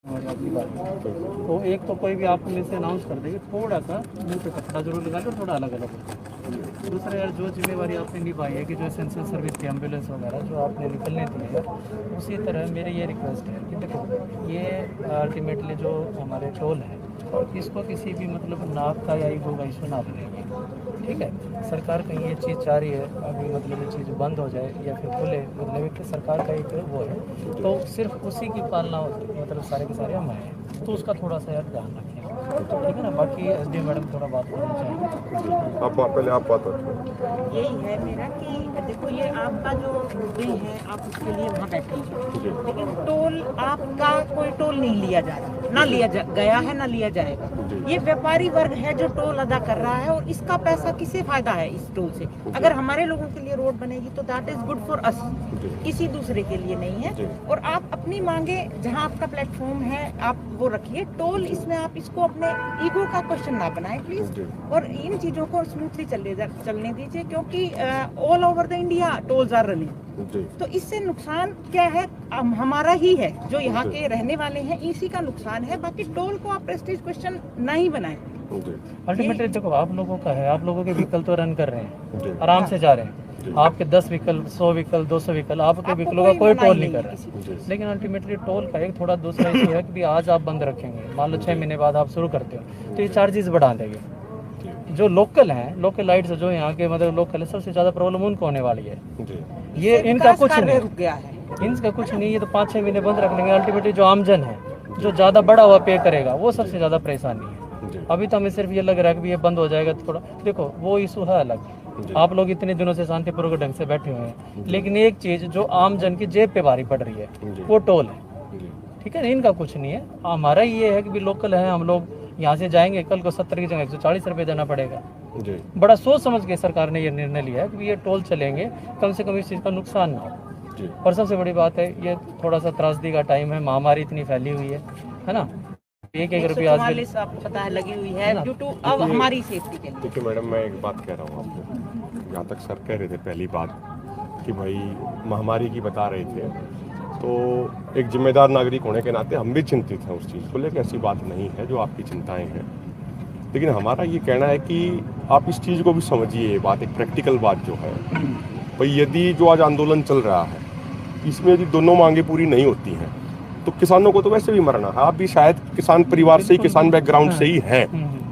और आपकी बात तो एक तो कोई भी आप में से अनाउंस कर देंगे, थोड़ा सा मुंह पे कपड़ा जरूर लगा लो, थोड़ा अलग अलग। दूसरा यार, जो जिम्मेवारी आपने निभाई है कि जो एसेंशियल सर्विस की एम्बुलेंस वगैरह जो आपने निकलने दी है, उसी तरह मेरी ये रिक्वेस्ट है कि देखो, ये अल्टीमेटली जो हमारे टोल है, इसको किसी भी मतलब नाप का या ईगो का इशू ना बनेगी, ठीक है। सरकार कहीं ये चीज़ चाह रही है अभी मतलब ये चीज़ बंद हो जाए या फिर खुले, मतलब कि सरकार का एक वो है, तो सिर्फ उसी की पालना मतलब सारे के सारे हमारे हैं, तो उसका थोड़ा सा यार ध्यान रखें, ठीक है ना। बाकी एसडी मैडम थोड़ा बात करना चाहिए। आप पहले आप बात रखें। यही है मेरा कि देखो, ये आपका जो वे है, आप उसके लिए वहाँ बैठे हैं, लेकिन टोल आपका कोई टोल नहीं लिया जा रहा, ना लिया गया है, ना लिया जाएगा। ये व्यापारी वर्ग है जो टोल अदा कर रहा है, और इसका पैसा किसे फायदा है इस टोल से? अगर हमारे लोगों के लिए रोड बनेगी तो that is good for us, किसी दूसरे के लिए नहीं है। और आप अपनी मांगे, जहाँ आपका प्लेटफॉर्म है, आप वो रखिए। टोल इसमें आप इसको अपने ईगो का क्वेश्चन ना बनाए प्लीज, और इन चीजों को स्मूथली चलने दीजिए, क्योंकि all over the India tolls are running. तो इससे नुकसान क्या है? हमारा ही है, जो यहाँ के रहने वाले हैं, इसी का नुकसान है। बाकी टोल को आप प्रेस्टीज क्वेश्चन नहीं बनाए। अल्टीमेटली देखो, आप लोगों का है, आप लोगों के व्हीकल तो रन कर रहे हैं, आराम से जा रहे हैं। आपके 10 व्हीकल, 100 व्हीकल, 200 व्हीकल, आपके व्हीकलों का कोई टोल नहीं कर रहा है। लेकिन अल्टीमेटली टोल का एक थोड़ा दूसरा इशू है कि आज आप बंद रखेंगे, मान लो 6 महीने बाद आप शुरू करते हो, तो ये चार्जेस बढ़ा देंगे। जो लोकल हैं, लोकल लाइट्स जो यहाँ के मतलब लोकल है, सबसे ज़्यादा प्रॉब्लम उनको होने वाली है। ये इनका कुछ नहीं रुक गया है, इनका कुछ नहीं, ये तो 5-6 महीने बंद रख लेंगे। अल्टीमेटली जो आमजन है, जो ज़्यादा बड़ा हुआ पे करेगा, वो सबसे ज़्यादा परेशानी है। अभी तो हमें सिर्फ ये लग रहा है कि ये बंद हो जाएगा तो थोड़ा, देखो वो इशू है अलग, आप लोग इतने दिनों से शांतिपूर्वक ढंग से बैठे हुए हैं, लेकिन एक चीज़ जो आम जन की जेब पे भारी पड़ रही है, वो टोल है, ठीक है। इनका कुछ नहीं है, हमारा ये है कि भी लोकल है, हम लोग यहाँ से जाएंगे, कल को 70 की जगह 140 रुपये देना पड़ेगा। बड़ा सोच समझ के सरकार ने ये निर्णय लिया है कि ये टोल चलेंगे, कम से कम इस चीज़ का नुकसान ना हो। और सबसे बड़ी बात है, ये थोड़ा सा त्रासदी का टाइम है, महामारी इतनी फैली हुई है ना। एक रुपया आपको पता है लगी हुई है ड्यू टू अब हमारी सेफ्टी के लिए। देखिए मैडम, मैं एक बात कह रहा हूँ आपको, जहाँ तक सर कह रहे थे पहली बात कि भाई महामारी की बता रहे थे, तो एक जिम्मेदार नागरिक होने के नाते हम भी चिंतित हैं उस चीज़ को लेकर, ऐसी बात नहीं है जो आपकी चिंताएं हैं। लेकिन हमारा ये कहना है कि आप इस चीज़ को भी समझिए, ये बात एक प्रैक्टिकल बात जो है भाई, यदि जो आज आंदोलन चल रहा है, इसमें यदि दोनों मांगे पूरी नहीं होती हैं तो किसानों को तो वैसे भी मरना है। आप भी शायद किसान परिवार से ही, किसान बैकग्राउंड से ही हैं,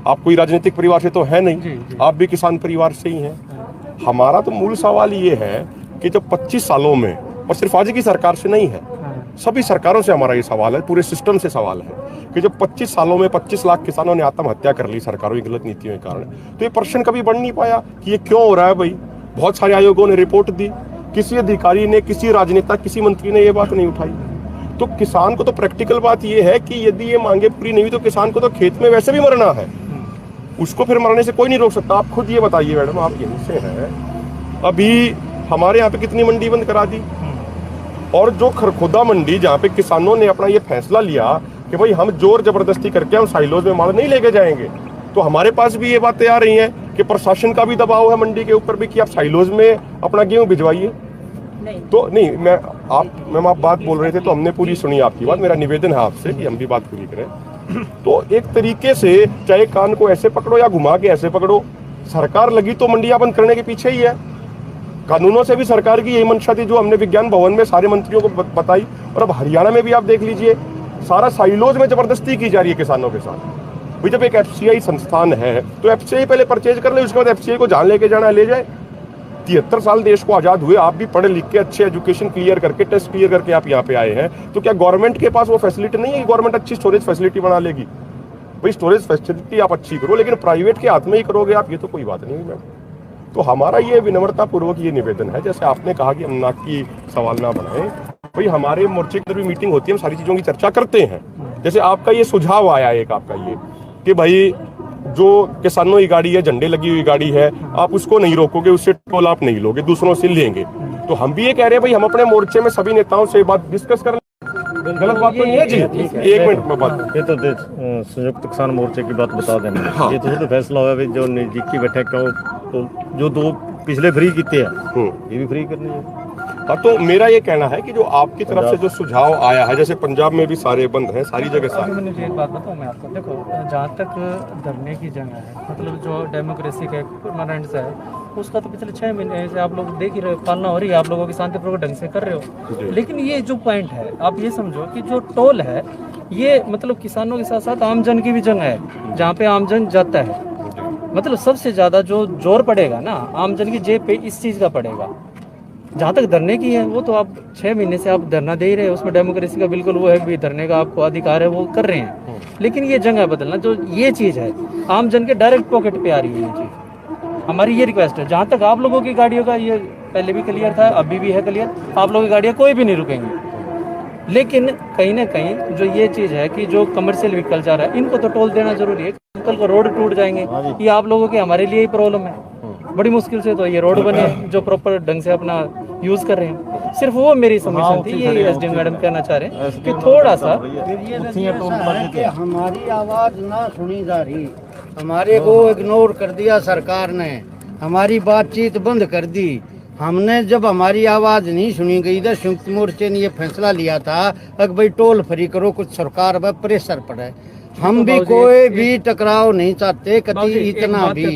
आप कोई राजनीतिक परिवार से तो है नहीं, आप भी किसान परिवार से ही हैं। हमारा तो मूल सवाल ये है कि जब 25 सालों में, और सिर्फ आज की सरकार से नहीं है, सभी सरकारों से हमारा ये सवाल है, पूरे सिस्टम से सवाल है कि जब 25 सालों में 25 लाख किसानों ने आत्महत्या कर ली सरकारों की गलत नीतियों के कारण, तो ये प्रश्न कभी बढ़ नहीं पाया कि ये क्यों हो रहा है। भाई बहुत सारे आयोगों ने रिपोर्ट दी, किसी अधिकारी ने, किसी राजनेता, किसी मंत्री ने ये बात नहीं उठाई। तो किसान को तो प्रैक्टिकल बात ये है कि यदि ये मांगे पूरी नहीं हुई तो किसान को तो खेत में वैसे भी मरना है, उसको फिर मरने से कोई नहीं रोक सकता। आप खुद ये बताइए मैडम, आप यहीं से हैं, अभी हमारे यहाँ पे कितनी मंडी बंद करा दी, और जो खरखोदा मंडी जहाँ पे किसानों ने अपना ये फैसला लिया कि भाई हम जोर जबरदस्ती करके हम साइलोज में माल नहीं लेके जाएंगे, तो हमारे पास भी ये बातें आ रही हैं कि प्रशासन का भी दबाव है मंडी के ऊपर भी कि आप साइलोज में अपना गेहूं भिजवाइए। तो नहीं, मैम आप बात बोल रहे थे तो हमने पूरी सुनी आपकी बात, मेरा निवेदन है आपसे कि हम भी बात पूरी करें। तो एक तरीके से चाहे कान को ऐसे पकड़ो या घुमा के ऐसे पकड़ो, सरकार लगी तो मंडियां बंद करने के पीछे ही है। कानूनों से भी सरकार की यही मंशा थी जो हमने विज्ञान भवन में सारे मंत्रियों को बताई, और अब हरियाणा में भी आप देख लीजिए, सारा साइलोज में जबरदस्ती की जा रही है किसानों के साथ। भाई जब एक एफसीआई संस्थान है तो एफसीआई पहले परचेज कर ले, उसके बाद एफसीआई को जहां लेके जाना ले जाए। 73 साल देश को आजाद हुए, आप भी पढ़े लिख के अच्छे एजुकेशन क्लियर करके, टेस्ट क्लियर करके आप यहाँ पे आए हैं, तो क्या गवर्नमेंट के पास वो फैसिलिटी नहीं है कि गवर्नमेंट अच्छी स्टोरेज फैसिलिटी बना लेगी? भाई स्टोरेज फैसिलिटी आप अच्छी करो, लेकिन प्राइवेट के हाथ में ही करोगे आप, ये तो कोई बात नहीं है मैम। तो हमारा ये विनम्रता पूर्वक ये निवेदन है, जैसे आपने कहा कि हम नाक की सवाल ना बनाएं, भाई हमारे मोर्चे की भी मीटिंग होती है, हम सारी चीजों की चर्चा करते हैं। जैसे आपका ये सुझाव आया एक आपका ये कि भाई जो किसानों की गाड़ी है, झंडे लगी हुई गाड़ी है, आप उसको नहीं रोकोगे, उससे टोल आप नहीं लोगे, दूसरों से लेंगे। तो हम भी ये कह रहे हैं भाई हम अपने मोर्चे में सभी नेताओं से बात डिस्कस कर, गलत बात तो नहीं है जी? एक मिनट में बात, ये तो संयुक्त किसान मोर्चे की बात बता देना। हाँ। ये तो फैसला हुआ है जो नजदीकी बैठक का, तो जो 2 पिछले फ्री किए हैं ये भी फ्री करनी है। हाँ, तो मेरा ये कहना है कि जो आपकी तरफ से जो सुझाव आया है, जैसे पंजाब में भी सारे बंद हैं, सारी जगह अभी सारे। मैंने एक बात बताऊँ मैं आपको, देखो जहाँ तक धरने की जगह है, मतलब जो डेमोक्रेसी का परमानेंट है, उसका तो पिछले 6 महीने से आप लोग देख ही रहे हो, पालना हो रही है, आप लोगों की शांतिपूर्वक ढंग से कर रहे हो। लेकिन ये जो पॉइंट है, आप ये समझो कि जो टोल है ये मतलब किसानों के साथ साथ आमजन की भी जगह है, जहाँ पे आमजन जाता है। मतलब सबसे ज़्यादा जो जोर पड़ेगा ना आमजन की जेब पे इस चीज़ का पड़ेगा। जहाँ तक धरने की है वो तो आप 6 महीने से आप धरना दे ही रहे हो, उसमें डेमोक्रेसी का बिल्कुल वो है भी, धरने का आपको अधिकार है, वो कर रहे हैं। लेकिन ये जगह बदलना जो ये चीज़ है आमजन के डायरेक्ट पॉकेट पे आ रही है ये चीज़। हमारी ये रिक्वेस्ट है, जहाँ तक आप लोगों की गाड़ियों का ये पहले भी क्लियर था, अभी भी है क्लियर, आप लोगों की गाड़ियाँ कोई भी नहीं रुकेंगी। लेकिन कहीं ना कहीं जो ये चीज़ है कि जो कमर्शियल व्हीकल जा रहा है इनको तो टोल देना जरूरी है। कल को रोड टूट जाएंगे, ये आप लोगों के हमारे लिए ही प्रॉब्लम है। बड़ी मुश्किल से तो ये रोड बने जो प्रॉपर ढंग से अपना यूज कर रहे हैं। सिर्फ वो मेरी सबमिशन थी, ये एसडीएम मैडम कहना चाह रहे हैं कि थोड़ा सा हमारी आवाज ना सुनी जा रही, हमारे को इग्नोर कर दिया सरकार ने, हमारी बातचीत बंद कर दी। हमने जब हमारी आवाज नहीं सुनी गई तो संयुक्त मोर्चे ने ये फैसला लिया था कि भाई टोल फ्री करो, कुछ सरकार पर प्रेशर पड़े। हम भी कोई भी टकराव नहीं चाहते कभी इतना भी,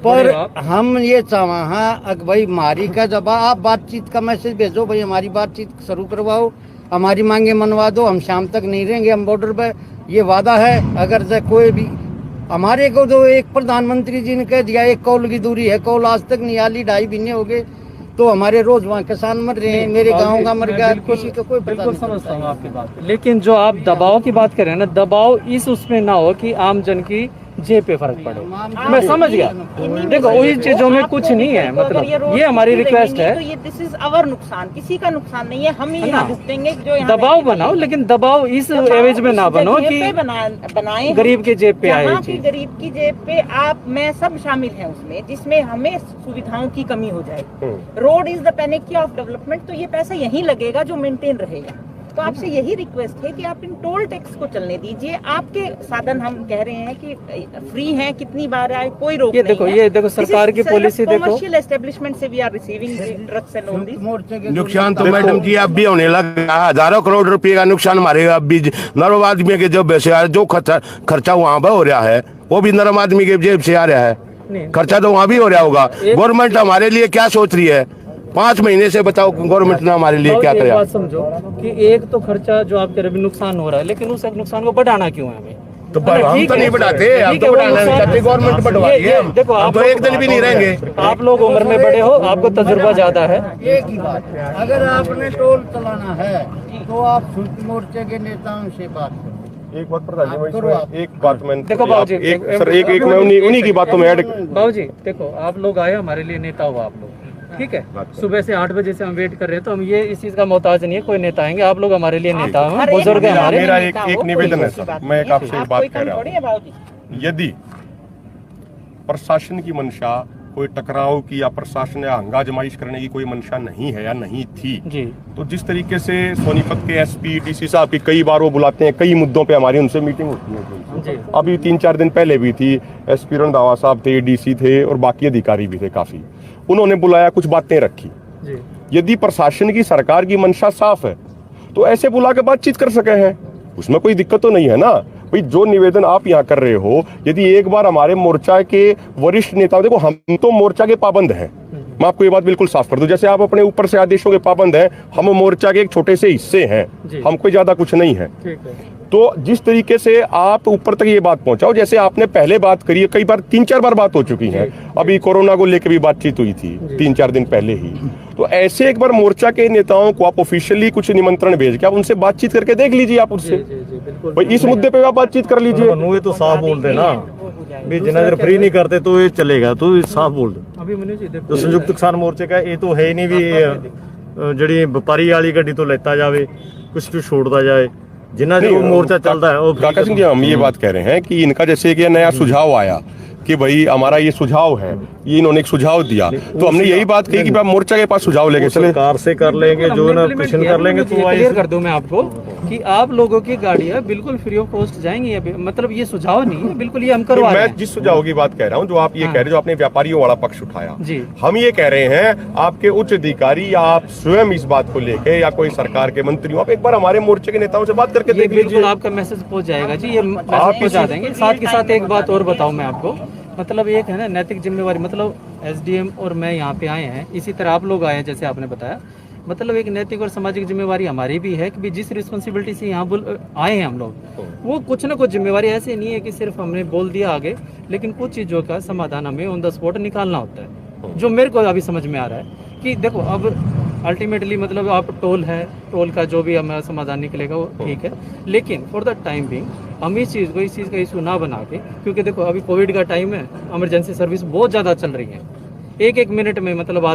पर हम ये चाहा हाँ भाई मारी का जब आप बातचीत का मैसेज भेजो, भाई हमारी बातचीत शुरू करवाओ, हमारी मांगे मनवा दो, हम शाम तक नहीं रहेंगे, हम बॉर्डर पे ये वादा है। अगर से कोई भी हमारे को तो एक प्रधानमंत्री जी ने कह दिया 1 कॉल की दूरी है, कॉल आज तक नहीं आली, 2.5 महीने हो गए, तो हमारे रोज वहाँ किसान मर रहे हैं, मेरे गांव का मर गया, किसी का कोई बिल्कुल समझता हूँ आपकी बात। लेकिन जो आप दबाव की बात कर रहे हैं ना, दबाव इस उसमें ना हो कि आम जन की जेब पे फर्क पड़े। मैं समझ गया, देखो वही चीजों में कुछ नहीं है, मतलब ये हमारी रिक्वेस्ट है। तो ये दिस इज आवर नुकसान, किसी का नुकसान नहीं है, हम ही यहाँ भुगतेंगे। जो दबाव बनाओ, लेकिन दबाव इस एवज में ना बनो कि बनाए गरीब के जेब पे आए। गरीब की जेब पे आप मैं सब शामिल हैं उसमें, जिसमें हमें सुविधाओं की कमी हो जाएगी। Road is the panicky of development, तो ये पैसा यहीं लगेगा जो मेंटेन रहेगा। तो आपसे यही रिक्वेस्ट है कि आप इन टोल टैक्स को चलने दीजिए। आपके साधन हम कह रहे हैं कि फ्री हैं, कितनी बार आए कोई रोक नहीं है। ये देखो सरकार की पॉलिसी देखो, कमर्शियल एस्टेब्लिशमेंट से we are receiving drugs and all this. नुकसान तो मैडम जी अब भी होने लगा, हजारों करोड़ रुपए का नुकसान हमारे अब भी नरम आदमी के जो खर्चा वहाँ पर हो रहा है वो भी नरम आदमी के जेब से आ रहा है। खर्चा तो वहाँ भी हो रहा होगा। गवर्नमेंट हमारे लिए क्या सोच रही है? 5 महीने से बताओ गवर्नमेंट ने हमारे लिए क्या कराया? बात समझो कि एक तो खर्चा जो आपके रवि नुकसान हो रहा है, लेकिन उस नुकसान को बढ़ाना क्यों है हमें? तो हम तो नहीं बढ़ाते, हम तो बढ़ाना नहीं चाहते, गवर्नमेंट बढ़वा रही है। देखो हम तो एक दिन भी नहीं रहेंगे। आप लोग उम्र में बड़े हो, आपको तजुर्बा ज्यादा है। एक ही बात है, अगर आपने टोल चलाना है तो आप संयुक्त मोर्चे के नेताओं से बात करो। एक बात प्रधान जी, मैं एक बात मैं देखो बाबूजी, एक मैं उन्हीं की बातों में ऐड। बाबूजी देखो, आप लोग आए हमारे लिए नेता हो आप लोग, ठीक है। सुबह से 8 बजे से हम वेट कर रहे हैं, तो हम ये इस चीज का मोहताज नहीं है, कोई नेता आएंगे, आप लोग हमारे लिए नेता हैं, बुजुर्ग हैं हमारे। मेरा एक निवेदन है सर, मैं एक आपसे बात कर रहा हूँ। यदि प्रशासन की मंशा कोई टकराव की या प्रशासन या हंगाजमाइश करने की कोई मंशा नहीं है या नहीं थी जी, तो जिस तरीके से सोनीपत के एसपी डीसी साहब की कई बार वो बुलाते हैं, कई मुद्दों पे हमारी उनसे मीटिंग होती है। अभी 3-4 दिन पहले भी थी, एसपी रंधावा साहब थे, डीसी थे और बाकी अधिकारी भी थे काफी, उन्होंने बुलाया, कुछ बातें रखी। यदि प्रशासन की सरकार की मंशा साफ है तो ऐसे बुला के बातचीत कर सके हैं, उसमें कोई दिक्कत तो नहीं है ना भाई। जो निवेदन आप यहाँ कर रहे हो, यदि एक बार हमारे मोर्चा के वरिष्ठ नेता, देखो हम तो मोर्चा के पाबंद हैं, मैं आपको ये बात बिल्कुल साफ कर दूं, जैसे आप अपने ऊपर से आदेशों के पाबंद हैं, हम मोर्चा के एक छोटे से हिस्से हैं, हम कोई ज्यादा कुछ नहीं है। तो जिस तरीके से आप ऊपर तक ये बात पहुंचाओ, जैसे आपने पहले बात करी है, कई बार 3-4 बार बात हो चुकी है, अभी कोरोना को लेकर भी बातचीत हुई थी 3-4 दिन पहले ही। तो ऐसे एक बार मोर्चा के नेताओं को आप ऑफिशियली कुछ निमंत्रण भेज के आप उनसे बातचीत करके देख लीजिए, आप उससे भाई इस मुद्दे पे आप बातचीत कर लीजिए। ये तो साफ बोल दे ना भी जितना देर फ्री नहीं करते तो ये चलेगा, तो साफ बोल दे। अभी मनीष जी देखो, तो संयुक्त किसान मोर्चे का ये तो है ही नहीं भी ਜਿਹੜੀ ਵਪਾਰੀ ਵਾਲੀ ਗੱਡੀ ਤੋਂ ਲੈਤਾ ਜਾਵੇ, कुछ छोड़ता जाए, जिन्ना जो मोर्चा चलता है। काका सिंह जी, हम ये बात कह रहे हैं कि इनका जैसे कि नया सुझाव आया कि भाई हमारा ये सुझाव है, ये इन्होंने एक सुझाव दिया, तो हमने यही बात कही कि भाई मोर्चा के पास सुझाव लेके चले। सरकार से कर लेंगे जो ना क्वेश्चन कर लेंगे, तो क्लियर कर दूं मैं आपको कि आप लोगों की गाड़ियां बिल्कुल फ्री ऑफ कॉस्ट जाएंगी। अभी मतलब ये सुझाव नहीं है, बिल्कुल ये हम करवा रहे मैं हैं। जिस सुझाव की बात कह रहा हूँ, जो आप ये हाँ। कह रहे हो, जो आपने व्यापारियों वाला पक्ष उठाया, जी। हम ये कह रहे हैं आपके उच्च अधिकारी या आप स्वयं इस बात को लेके या कोई सरकार के मंत्री हो, आप एक बार हमारे मोर्चे के नेताओं से बात करके ये देख बिल्कुल लीजिए। आपका मैसेज पहुंच जाएगा जी, ये मैसेज पहुंचा देंगे। साथ के साथ एक बात और बताऊं मैं आपको, मतलब एक है ना नैतिक जिम्मेवारी, मतलब एसडीएम और मैं यहाँ पे आए हैं, इसी तरह आप लोग आए हैं जैसे आपने बताया, मतलब एक नैतिक और सामाजिक जिम्मेवारी हमारी भी है कि जिस रिस्पॉन्सिबिलिटी से यहाँ आए हैं हम लोग, वो कुछ ना कुछ जिम्मेवारी ऐसे नहीं है कि सिर्फ हमने बोल दिया आगे, लेकिन कुछ चीज़ों का समाधान हमें ऑन द स्पॉट निकालना होता है। जो मेरे को अभी समझ में आ रहा है कि देखो अब अल्टीमेटली मतलब आप टोल है, टोल का जो भी हमारा समाधान निकलेगा वो ठीक है, लेकिन फॉर द टाइम बिंग हम इस चीज़ का इशू ना बना के, क्योंकि देखो अभी कोविड का टाइम है, इमरजेंसी सर्विस बहुत ज़्यादा चल रही है, एक मिनट में मतलब